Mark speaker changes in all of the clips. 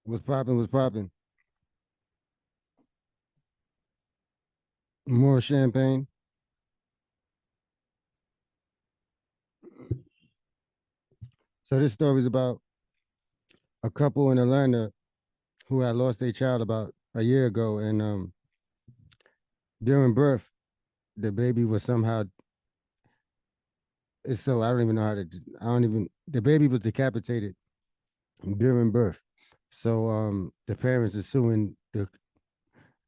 Speaker 1: What's popping? What's popping? More champagne. So this story is about a couple in Atlanta who had lost their child about a year ago, and during birth, the baby was somehow. It's so I don't even know how to. I don't even. The baby was decapitated during birth. So the parents are suing the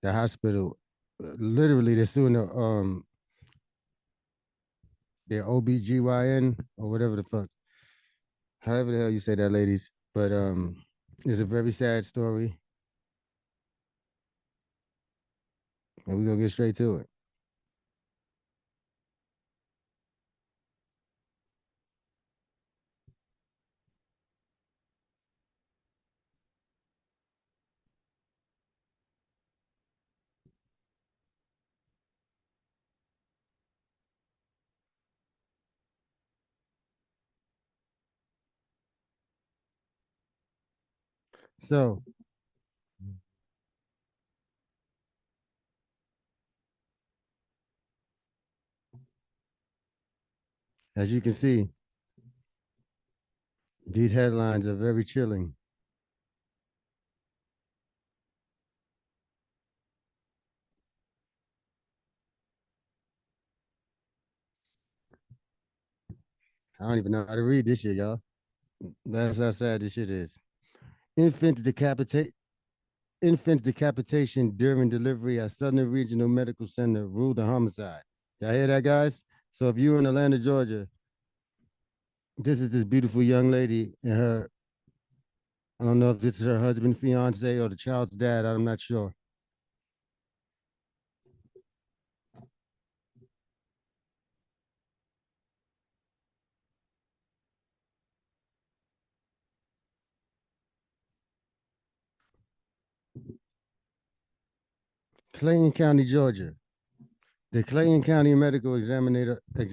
Speaker 1: hospital. Literally, they're suing their OBGYN or whatever the fuck. However the hell you say that, ladies. But it's a very sad story, and we're gonna get straight to it. So, as you can see, these headlines are very chilling. I don't even know how to read this shit, y'all. That's how sad this shit is. Infant decapitate infant decapitation during delivery at Southern Regional Medical Center ruled a homicide. Y'all hear that, guys? So if you're in Atlanta, Georgia, this is this beautiful young lady and her. I don't know if this is her husband, fiance, or the child's dad. I'm not sure. Clayton County, Georgia. The Clayton County Medical Examiner, the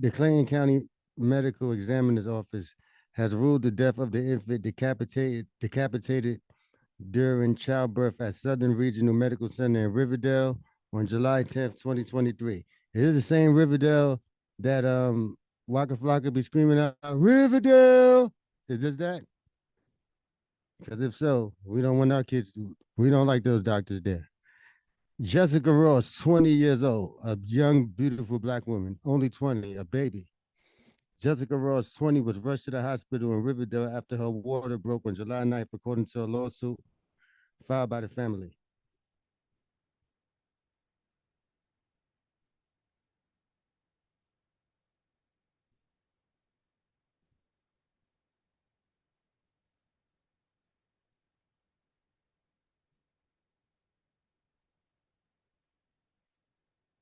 Speaker 1: Clayton County Medical Examiner's Office has ruled the death of the infant decapitated during childbirth at Southern Regional Medical Center in Riverdale on July 10th, 2023. It is the same Riverdale that Waka Flocka be screaming out, Riverdale. Is this that? Because if so, we don't want our kids to, we don't like those doctors there. Jessica Ross, 20 years old, a young, beautiful black woman, only 20, a baby. Jessica Ross, 20, was rushed to the hospital in Riverdale after her water broke on July 9th, according to a lawsuit filed by the family.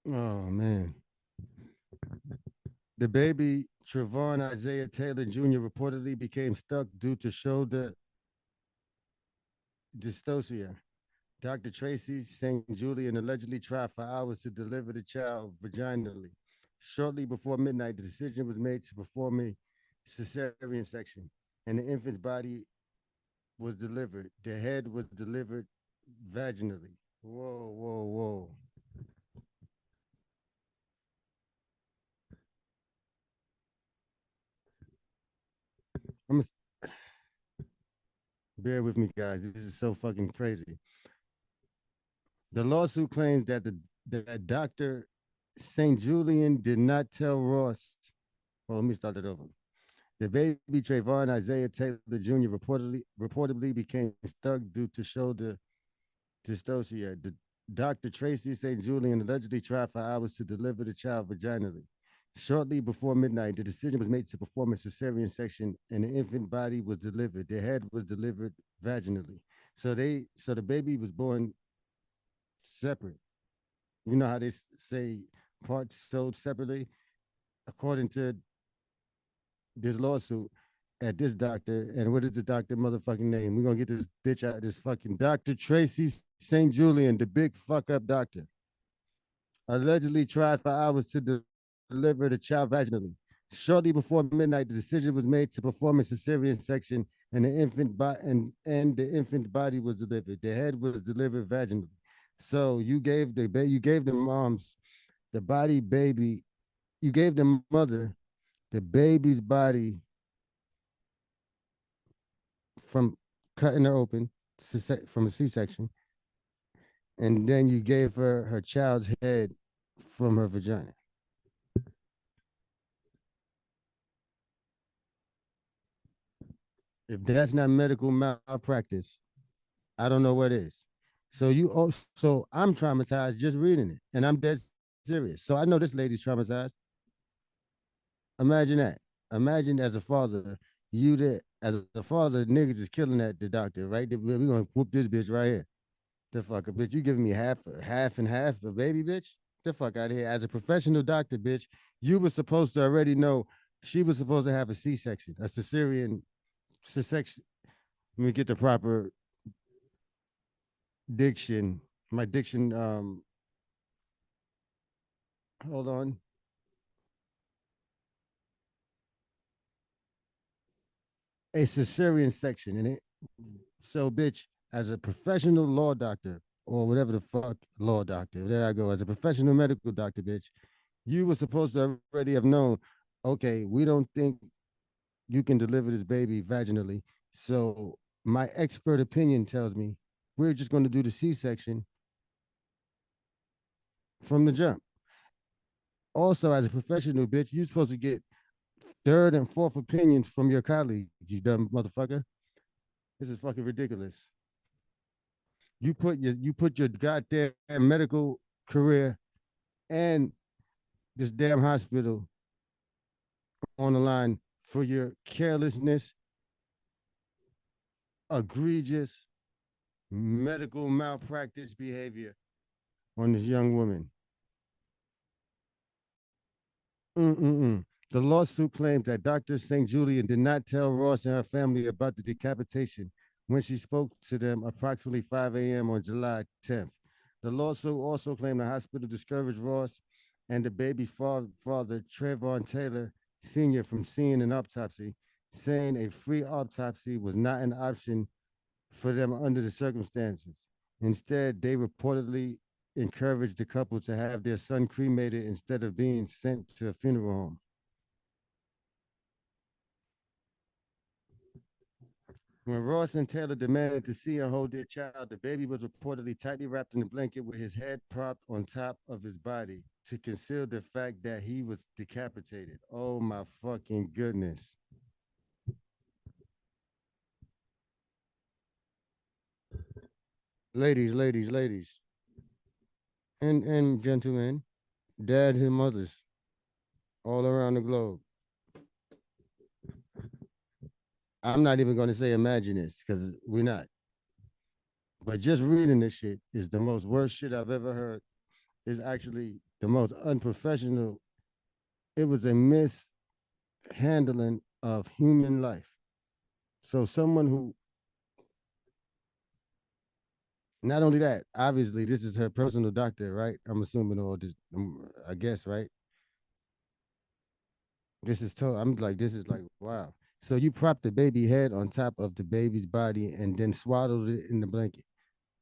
Speaker 1: Oh, man. The baby, Trevon Isaiah Taylor Jr., reportedly became stuck due to shoulder dystocia. Dr. Tracy St. Julian allegedly tried for hours to deliver the child vaginally. Shortly before midnight, the decision was made to perform a cesarean section, and the infant's body was delivered. The head was delivered vaginally. Whoa, whoa, whoa. I'm gonna bear with me, guys. This is so fucking crazy. The lawsuit claims that that Dr. St. Julian did not tell Ross. Well, let me start it over. The baby Trayvon Isaiah Taylor Jr. reportedly became stuck due to shoulder dystocia. The Dr. Tracy St. Julian allegedly tried for hours to deliver the child vaginally. Shortly before midnight, the decision was made to perform a cesarean section, and the infant body was delivered. The head was delivered vaginally. So the baby was born separate. You know how they say parts sold separately? According to this lawsuit at this doctor, and what is the doctor motherfucking name? We're gonna get this bitch out of this fucking Dr. Tracy St. Julian, the big fuck up doctor, allegedly tried for hours to deliver the child vaginally. Shortly before midnight, the decision was made to perform a cesarean section, and the infant body was delivered. The head was delivered vaginally. So you gave the moms the body baby. You gave the mother the baby's body from cutting her open from a C-section, and then you gave her her child's head from her vagina. If that's not medical malpractice, I don't know what is. So I'm traumatized just reading it, and I'm dead serious. So I know this lady's traumatized. Imagine that. Imagine as a father, you there as a father, niggas is killing that the doctor, right? We gonna whoop this bitch right here. The fuck, a bitch. You giving me half and half, a baby, bitch. The fuck out of here. As a professional doctor, bitch, you were supposed to already know she was supposed to have a C-section, a cesarean C-section. Let me get the proper diction. My diction. Hold on. A cesarean section, and it. So, bitch, as a professional law doctor or whatever the fuck law doctor, there I go. As a professional medical doctor, bitch, you were supposed to already have known. Okay, we don't think you can deliver this baby vaginally. So my expert opinion tells me we're just going to do the C-section from the jump. Also, as a professional, bitch, you're supposed to get third and fourth opinions from your colleagues, you dumb motherfucker. This is fucking ridiculous. You put your goddamn medical career and this damn hospital on the line for your carelessness, egregious medical malpractice behavior on this young woman. Mm-mm-mm. The lawsuit claims that Dr. St. Julian did not tell Ross and her family about the decapitation when she spoke to them approximately 5 a.m. on July 10th. The lawsuit also claimed the hospital discouraged Ross and the baby's father, Trayvon Taylor Sr., from seeing an autopsy, saying a free autopsy was not an option for them under the circumstances. Instead, they reportedly encouraged the couple to have their son cremated instead of being sent to a funeral home. When Ross and Taylor demanded to see and hold their child, the baby was reportedly tightly wrapped in a blanket with his head propped on top of his body to conceal the fact that he was decapitated. Oh my fucking goodness. Ladies, and gentlemen, dads and mothers all around the globe. I'm not even going to say imagine this because we're not. But just reading this shit is the most worst shit I've ever heard. Is actually the most unprofessional. It was a mishandling of human life. So someone who, not only that, obviously this is her personal doctor, right? I'm assuming, or just, I guess, right? I'm like, this is like, wow. So you propped the baby head on top of the baby's body and then swaddled it in the blanket,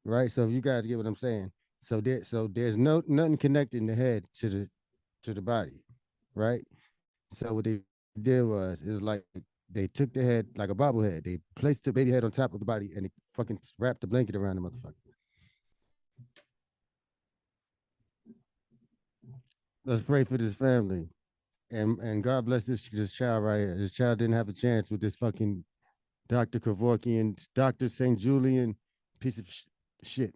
Speaker 1: right? So if you guys get what I'm saying, so there's nothing connecting the head to the body, right? So what they did was is like they took the head like a bobblehead. They placed the baby head on top of the body and they fucking wrapped the blanket around the motherfucker. Let's pray for this family. And God bless this child right here. This child didn't have a chance with this fucking Dr. Kevorkian, Dr. St. Julian piece of shit.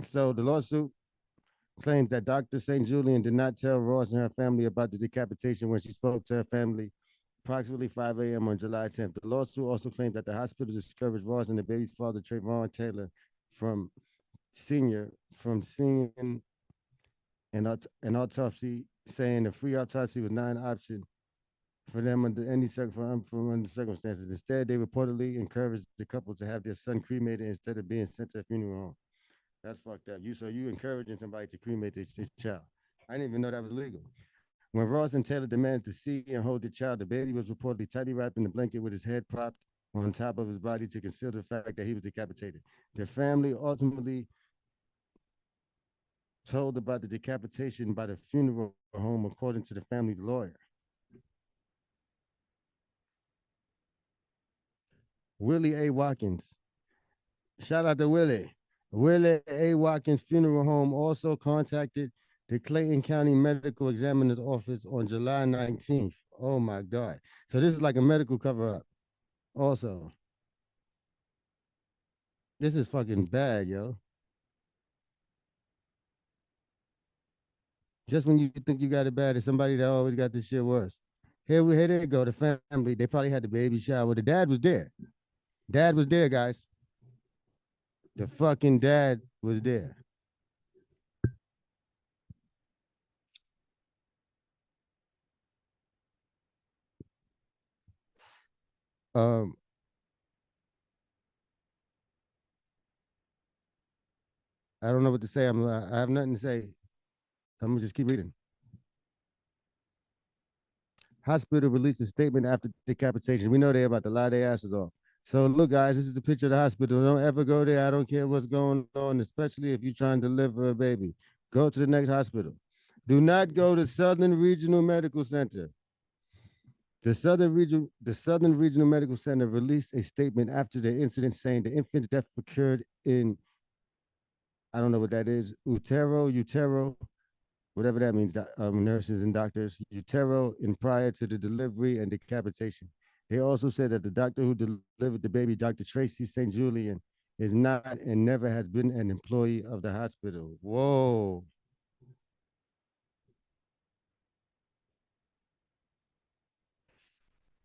Speaker 1: So the lawsuit claims that Dr. St. Julian did not tell Ross and her family about the decapitation when she spoke to her family approximately 5 a.m. on July 10th. The lawsuit also claims that the hospital discouraged Ross and the baby's father, Trayvon Taylor, from seeing an autopsy, saying a free autopsy was not an option for them under any under circumstances. Instead, they reportedly encouraged the couple to have their son cremated instead of being sent to a funeral home. That's fucked up. You encouraging somebody to cremate their child. I didn't even know that was legal. When Ross and Taylor demanded to see and hold the child, the baby was reportedly tightly wrapped in a blanket with his head propped on top of his body to conceal the fact that he was decapitated. The family ultimately told about the decapitation by the funeral home, according to the family's lawyer. Willie A. Watkins. Shout out to Willie. Willie A. Watkins Funeral Home also contacted the Clayton County Medical Examiner's Office on July 19th. Oh my God. So this is like a medical cover up. Also, this is fucking bad, yo. Just when you think you got it bad, it's somebody that always got this shit worse. Here they go. The family. They probably had the baby shower. The dad was there. Dad was there, guys. The fucking dad was there. Um, I don't know what to say. I have nothing to say. I'm gonna just keep reading. Hospital released a statement after decapitation. We know they're about to lie their asses off. So look, guys, this is the picture of the hospital. Don't ever go there. I don't care what's going on, especially if you're trying to deliver a baby. Go to the next hospital. Do not go to Southern Regional Medical Center. The Southern Regional Medical Center released a statement after the incident saying the infant's death occurred in, I don't know what that is, utero, whatever that means, nurses and doctors, utero in prior to the delivery and decapitation. They also said that the doctor who delivered the baby, Dr. Tracy St. Julian, is not and never has been an employee of the hospital. Whoa.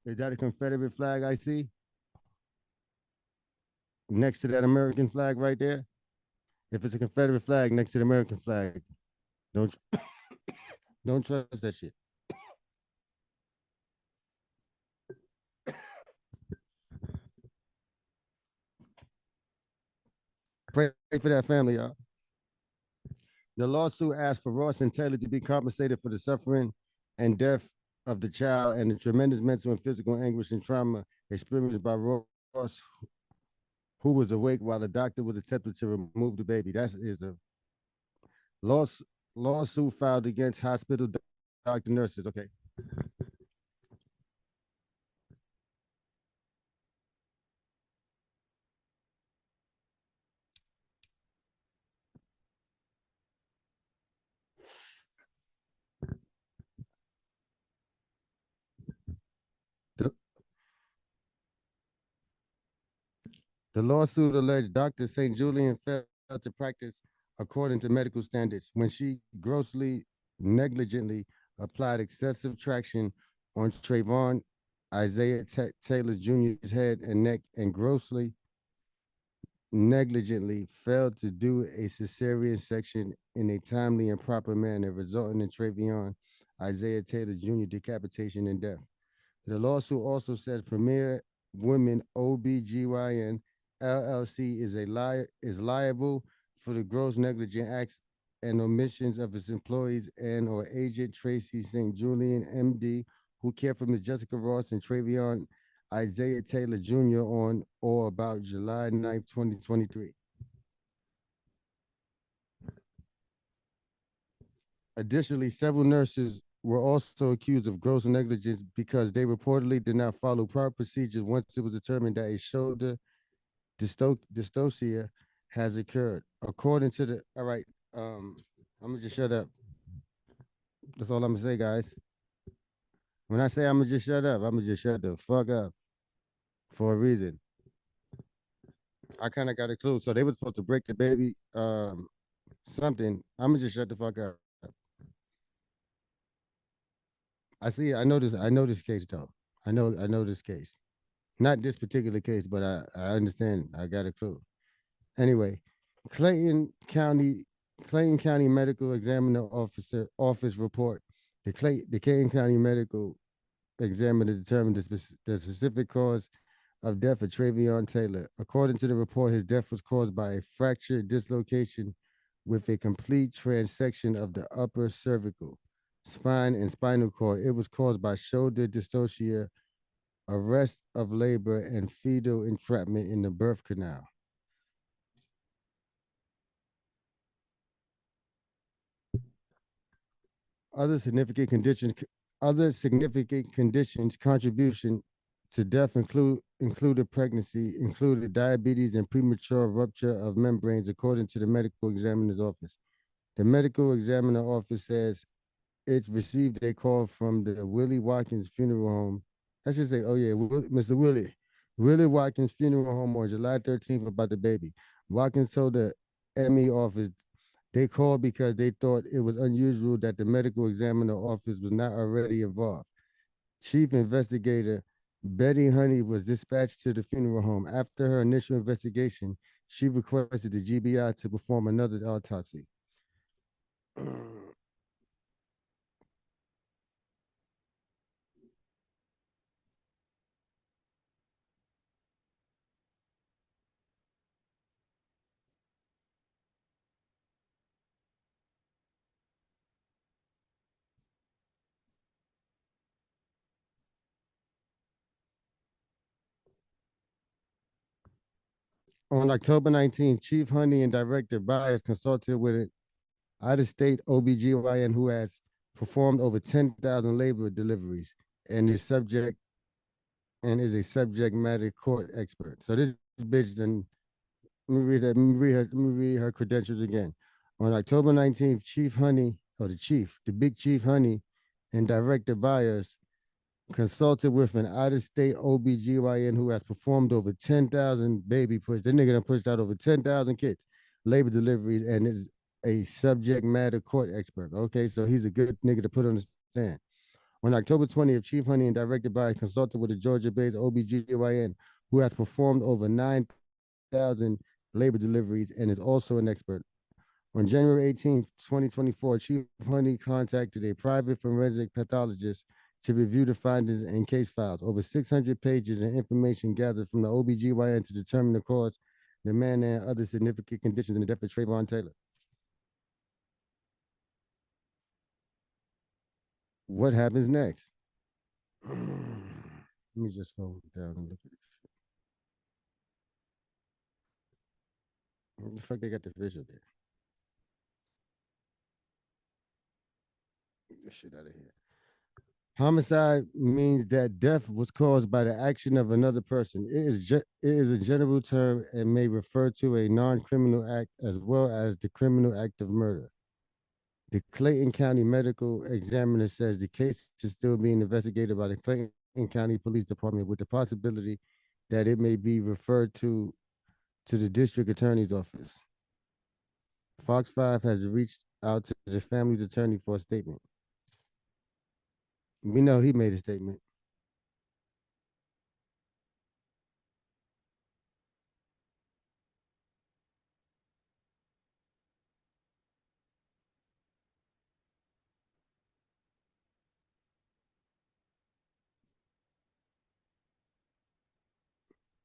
Speaker 1: Is that a Confederate flag I see next to that American flag right there? If it's a Confederate flag next to the American flag, don't don't trust that shit. Pray for that family, y'all. The lawsuit asked for Ross and Taylor to be compensated for the suffering and death of the child and the tremendous mental and physical anguish and trauma experienced by Ross, who was awake while the doctor was attempting to remove the baby. That is a loss, lawsuit filed against hospital doctor nurses. Okay. The, the lawsuit alleged Dr. St. Julian failed to practice according to medical standards when she grossly negligently applied excessive traction on Trayvon Isaiah Taylor Jr.'s head and neck and grossly negligently failed to do a cesarean section in a timely and proper manner, resulting in Trayvon Isaiah Taylor Jr. decapitation and death. The lawsuit also says Premier Women OBGYN LLC is liable for the gross negligent acts and omissions of its employees and or agent Tracy St. Julian MD, who cared for Ms. Jessica Ross and Travion Isaiah Taylor Jr. on or about July 9th, 2023. Additionally, several nurses were also accused of gross negligence because they reportedly did not follow proper procedures once it was determined that a shoulder dystocia has occurred. According to the, all right, I'm gonna just shut up. That's all I'm gonna say, guys. When I say I'm gonna just shut up, I'm gonna just shut the fuck up for a reason. I kind of got a clue. So they were supposed to break the baby, something. I'm gonna just shut the fuck up. I see. I know this. I know this case though. I know this case. Not this particular case, but I understand. I got a clue. Anyway, Clayton County Clayton County Medical Examiner Office report. The Clayton County Medical Examiner determined the specific cause of death of Travion Taylor. According to the report, his death was caused by a fracture dislocation with a complete transection of the upper cervical. spine, and spinal cord. It was caused by shoulder dystocia, arrest of labor, and fetal entrapment in the birth canal. Other significant conditions, contribution to death included pregnancy, included diabetes and premature rupture of membranes, according to the medical examiner's office. The medical examiner office says it received a call from the Willie Watkins Funeral Home. I should say, oh yeah, Mr. Willie Watkins Funeral Home on July 13th about the baby. Watkins told the ME office they called because they thought it was unusual that the medical examiner office was not already involved. Chief investigator Betty Honey was dispatched to the funeral home. After her initial investigation, she requested the GBI to perform another autopsy. On October 19th, Chief Honey and Director Byers consulted with an out-of-state OBGYN who has performed over 10,000 labor deliveries and is a subject matter court expert. So this bitch then let me read her credentials again. On October 19th, Chief Honey, or the big Chief Honey, and Director Byers consulted with an out-of-state OBGYN who has performed over 10,000 baby push. That nigga done pushed out over 10,000 kids, labor deliveries, and is a subject matter court expert. Okay, so he's a good nigga to put on the stand. On October 20th, Chief Honey and Director Byers consulted with a Georgia-based OBGYN who has performed over 9,000 labor deliveries and is also an expert. On January 18th, 2024, Chief Honey contacted a private forensic pathologist to review the findings and case files. Over 600 pages of information gathered from the OBGYN to determine the cause, the man, and other significant conditions in the death of Trayvon Taylor. What happens next? Let me just go down and look at this. What the fuck they got the visual there? Get this shit out of here. Homicide means that death was caused by the action of another person. It is a general term and may refer to a non-criminal act as well as the criminal act of murder. The Clayton County Medical Examiner says the case is still being investigated by the Clayton County Police Department with the possibility that it may be referred to the district attorney's office. Fox 5 has reached out to the family's attorney for a statement. We know he made a statement.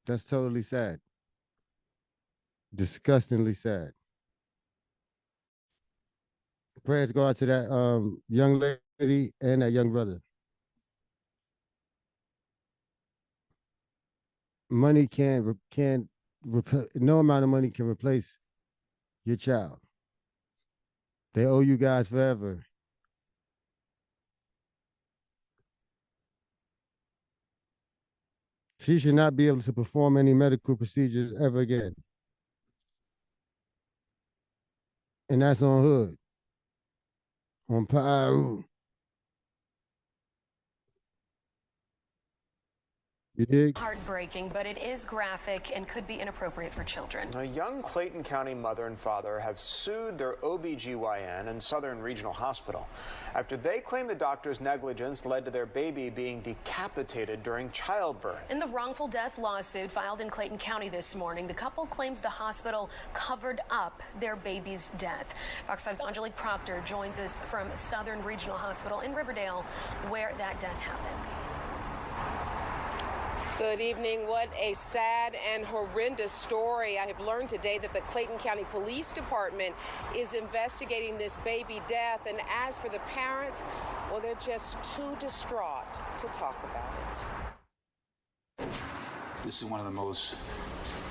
Speaker 1: That's totally sad. Disgustingly sad. Prayers go out to that young lady and that young brother. Money no amount of money can replace your child. They owe you guys forever. She should not be able to perform any medical procedures ever again. And that's on Hood. On Paru. You dig?
Speaker 2: Heartbreaking, but it is graphic and could be inappropriate for children.
Speaker 3: A young Clayton County mother and father have sued their OBGYN and Southern Regional Hospital after they claim the doctor's negligence led to their baby being decapitated during childbirth.
Speaker 2: In the wrongful death lawsuit filed in Clayton County this morning, the couple claims the hospital covered up their baby's death. Fox 5's Angelique Proctor joins us from Southern Regional Hospital in Riverdale, where that death happened.
Speaker 4: Good evening. What a sad and horrendous story. I have learned today that the Clayton County Police Department is investigating this baby death. And as for the parents, well, they're just too distraught to talk about it.
Speaker 5: This is one of the most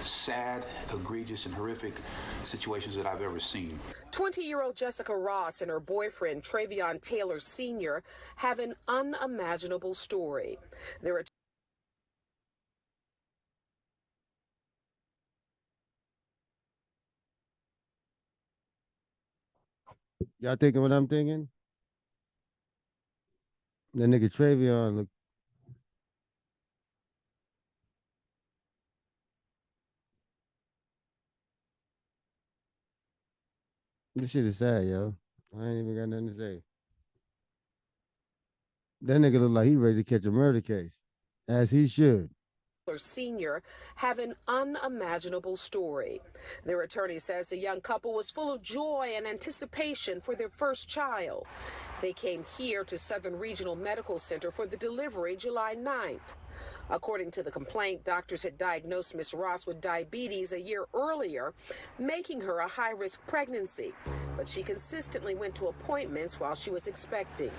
Speaker 5: sad, egregious, and horrific situations that I've ever seen.
Speaker 4: 20-year-old Jessica Ross and her boyfriend, Travion Taylor Sr., have an unimaginable story. There are
Speaker 1: Y'all thinking what I'm thinking? That nigga Travion look. This shit is sad, yo. I ain't even got nothing to say. That nigga look like he ready to catch a murder case, as he should.
Speaker 4: Sr. have an unimaginable story. Their attorney says the young couple was full of joy and anticipation for their first child. They came here to Southern Regional Medical Center for the delivery July 9th. According to the complaint, doctors had diagnosed Ms. Ross with diabetes a year earlier, making her a high-risk pregnancy, but she consistently went to appointments while she was expecting.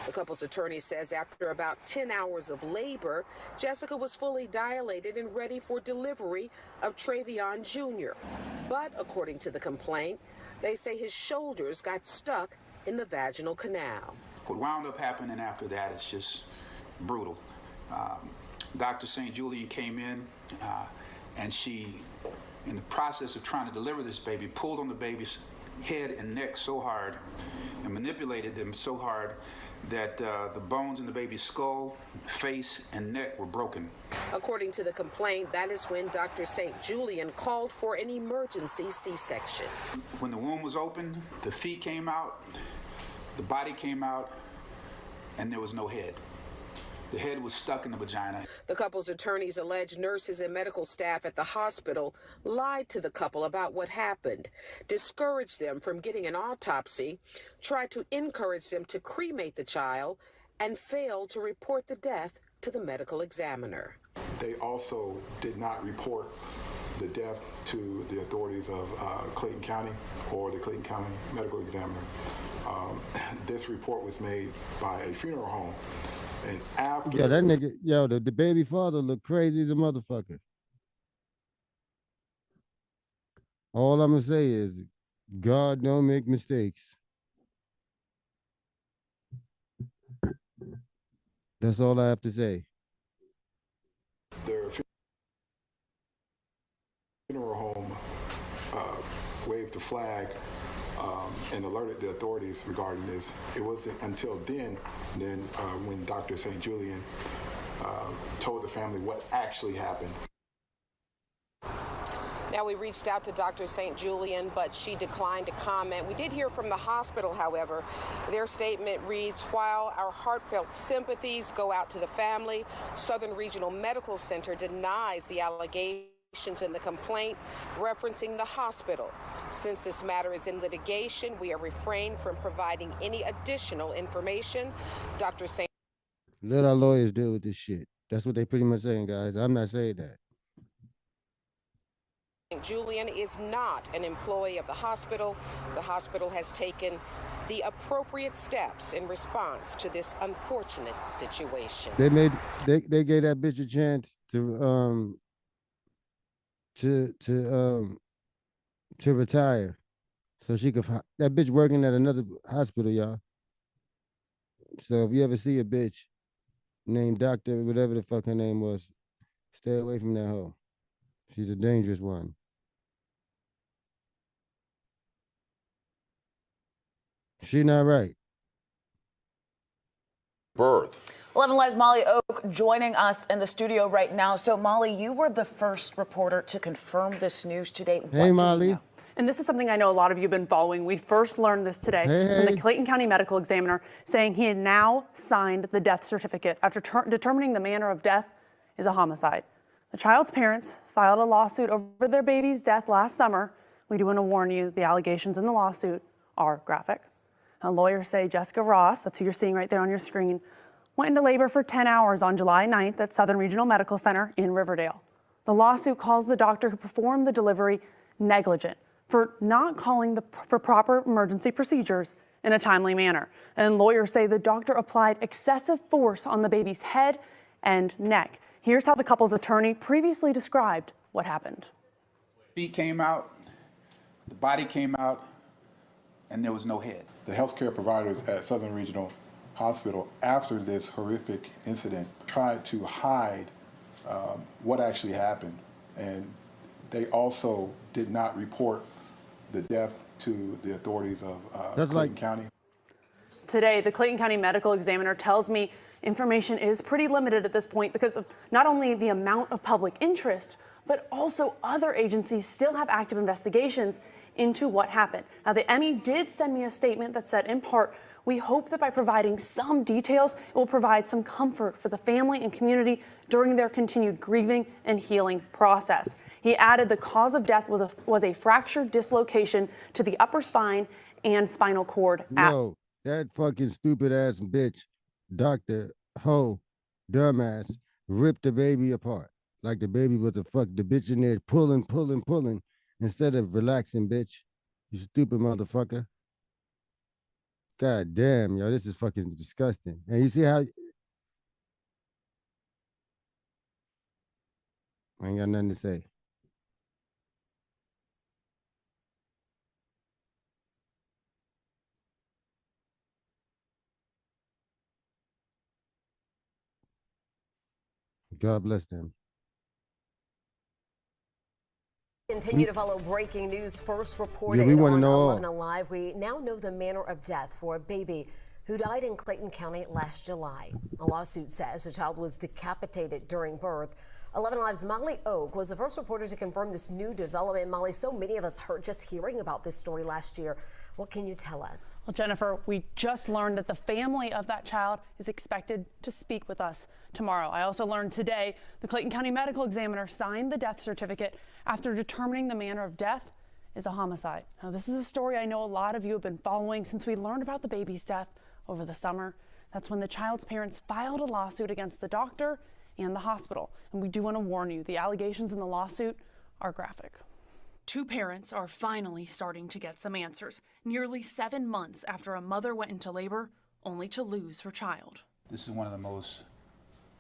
Speaker 4: The couple's attorney says after about 10 hours of labor, Jessica was fully dilated and ready for delivery of Travion Jr. But according to the complaint, they say his shoulders got stuck in the vaginal canal.
Speaker 5: What wound up happening after that is just brutal. Dr. St. Julian came in and she, in the process of trying to deliver this baby, pulled on the baby's head and neck so hard and manipulated them so hard that the bones in the baby's skull, face, and neck were broken.
Speaker 4: According to the complaint, that is when Dr. St. Julian called for an emergency C-section.
Speaker 5: When the womb was open, the feet came out, the body came out, and there was no head. The head was stuck in the vagina.
Speaker 4: The couple's attorneys allege nurses and medical staff at the hospital lied to the couple about what happened, discouraged them from getting an autopsy, tried to encourage them to cremate the child, and failed to report the death to the medical examiner.
Speaker 6: They also did not report the death to the authorities of Clayton County or the Clayton County medical examiner. This report was made by a funeral home. And after
Speaker 1: that nigga, the baby father look crazy as a motherfucker. All I'm gonna say is, God don't make mistakes. That's all I have to say.
Speaker 6: Their funeral home waved the flag and alerted the authorities regarding this. It wasn't until then when Dr. St. Julian told the family what actually happened.
Speaker 4: Now, we reached out to Dr. St. Julian, but she declined to comment. We did hear from the hospital, however. Their statement reads, while our heartfelt sympathies go out to the family, Southern Regional Medical Center denies the allegations in the complaint referencing the hospital. Since this matter is in litigation, we are refrained from providing any additional information. Dr. St.
Speaker 1: Let our lawyers deal with this shit. That's what they pretty much saying, guys. I'm not saying that.
Speaker 4: Julian is not an employee of the hospital. The hospital has taken the appropriate steps in response to this unfortunate situation.
Speaker 1: They gave that bitch a chance to retire, so she could. That bitch working at another hospital, y'all. So if you ever see a bitch named Doctor, whatever the fuck her name was, stay away from that hoe. She's a dangerous one. She not right.
Speaker 7: Birth. 11 Live's Molly Oak joining us in the studio right now. So, Molly, you were the first reporter to confirm this news today.
Speaker 1: Hey, Molly.
Speaker 8: And this is something I know a lot of you have been following. We first learned this today from the Clayton County medical examiner saying he had now signed the death certificate after determining the manner of death is a homicide. The child's parents filed a lawsuit over their baby's death last summer. We do want to warn you, the allegations in the lawsuit are graphic. Lawyers say Jessica Ross, that's who you're seeing right there on your screen, went into labor for 10 hours on July 9th at Southern Regional Medical Center in Riverdale. The lawsuit calls the doctor who performed the delivery negligent for not calling for proper emergency procedures in a timely manner. And lawyers say the doctor applied excessive force on the baby's head and neck. Here's how the couple's attorney previously described what happened.
Speaker 5: Feet came out, the body came out, and there was no head.
Speaker 6: The healthcare providers at Southern Regional Hospital, after this horrific incident, tried to hide what actually happened. And they also did not report the death to the authorities of Clayton County.
Speaker 8: Today, the Clayton County Medical Examiner tells me information is pretty limited at this point because of not only the amount of public interest, but also other agencies still have active investigations into what happened. Now, the Emmy did send me a statement that said, in part, we hope that by providing some details, it will provide some comfort for the family and community during their continued grieving and healing process. He added the cause of death was a fractured dislocation to the upper spine and spinal cord.
Speaker 1: No, that fucking stupid ass bitch, Dr. Ho, dumbass, ripped the baby apart. Like the baby was the bitch in there pulling, instead of relaxing, bitch. You stupid motherfucker. God damn, yo, this is fucking disgusting. And you see how I ain't got nothing to say. God bless them.
Speaker 9: Continue to follow breaking news. First reported
Speaker 1: Yeah, we want to
Speaker 9: on
Speaker 1: know
Speaker 9: 11 Alive. We now know the manner of death for a baby who died in Clayton County last July. A lawsuit says the child was decapitated during birth. 11 Alive's Molly Oak was the first reporter to confirm this new development. Molly, so many of us heard just hearing about this story last year. What can you tell us?
Speaker 8: Well, Jennifer, we just learned that the family of that child is expected to speak with us tomorrow. I also learned today the Clayton County Medical Examiner signed the death certificate after determining the manner of death is a homicide. Now, this is a story I know a lot of you have been following since we learned about the baby's death over the summer. That's when the child's parents filed a lawsuit against the doctor and the hospital. And we do want to warn you, the allegations in the lawsuit are graphic. Two parents are finally starting to get some answers, nearly 7 months after a mother went into labor only to lose her child.
Speaker 5: This is one of the most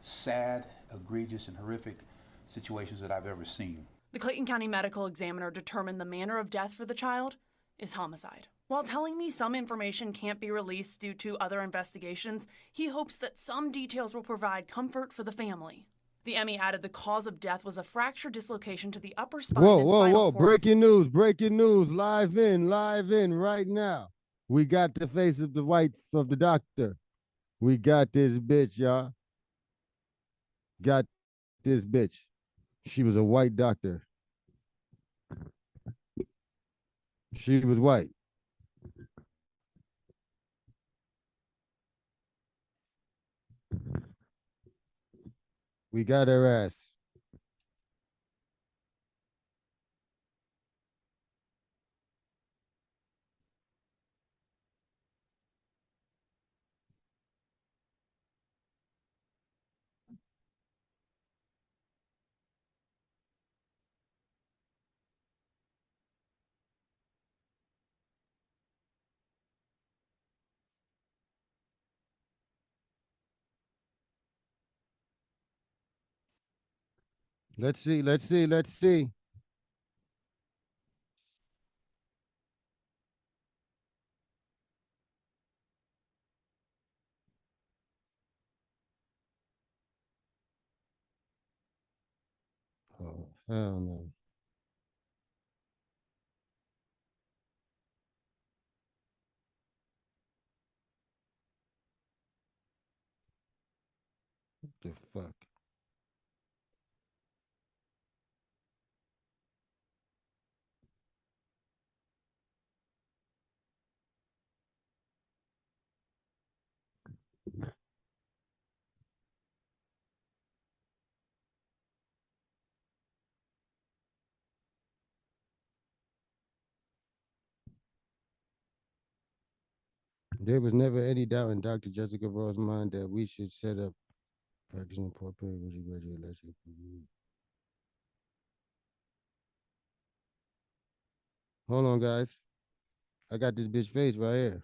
Speaker 5: sad, egregious, and horrific situations that I've ever seen.
Speaker 8: The Clayton County Medical Examiner determined the manner of death for the child is homicide. While telling me some information can't be released due to other investigations, he hopes that some details will provide comfort for the family. The Emmy added the cause of death was a fractured dislocation to the upper spine and spinal cord.
Speaker 1: Breaking news, live in right now. We got the face of the doctor. We got this bitch, y'all. Got this bitch. She was a white doctor. She was white. We got her ass. Let's see. Oh, hell no. What the fuck? There was never any doubt in Dr. Jessica Ross' mind that we should set up practicing Port Perry when she graduated last year. Hold on, guys. I got this bitch face right here.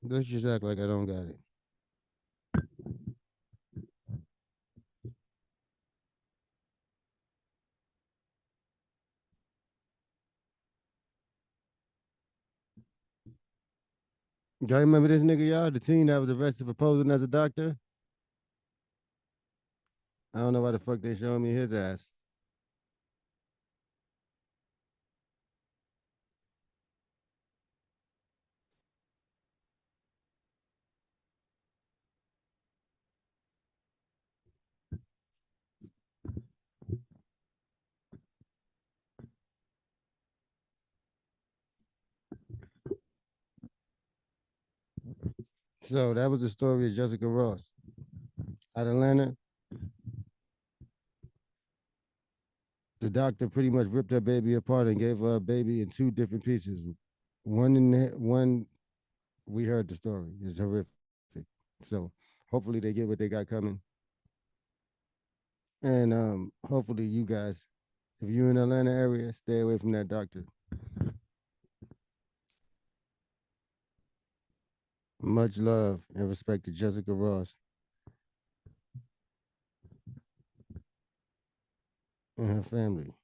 Speaker 1: Let's just act like I don't got it. Y'all remember this nigga, y'all? The teen that was arrested for posing as a doctor? I don't know why the fuck they showing me his ass. So that was the story of Jessica Ross. Out of Atlanta, the doctor pretty much ripped her baby apart and gave her a baby in two different pieces. One we heard the story. It's horrific. So hopefully they get what they got coming. And hopefully you guys, if you're in the Atlanta area, stay away from that doctor. Much love and respect to Jessica Ross and her family.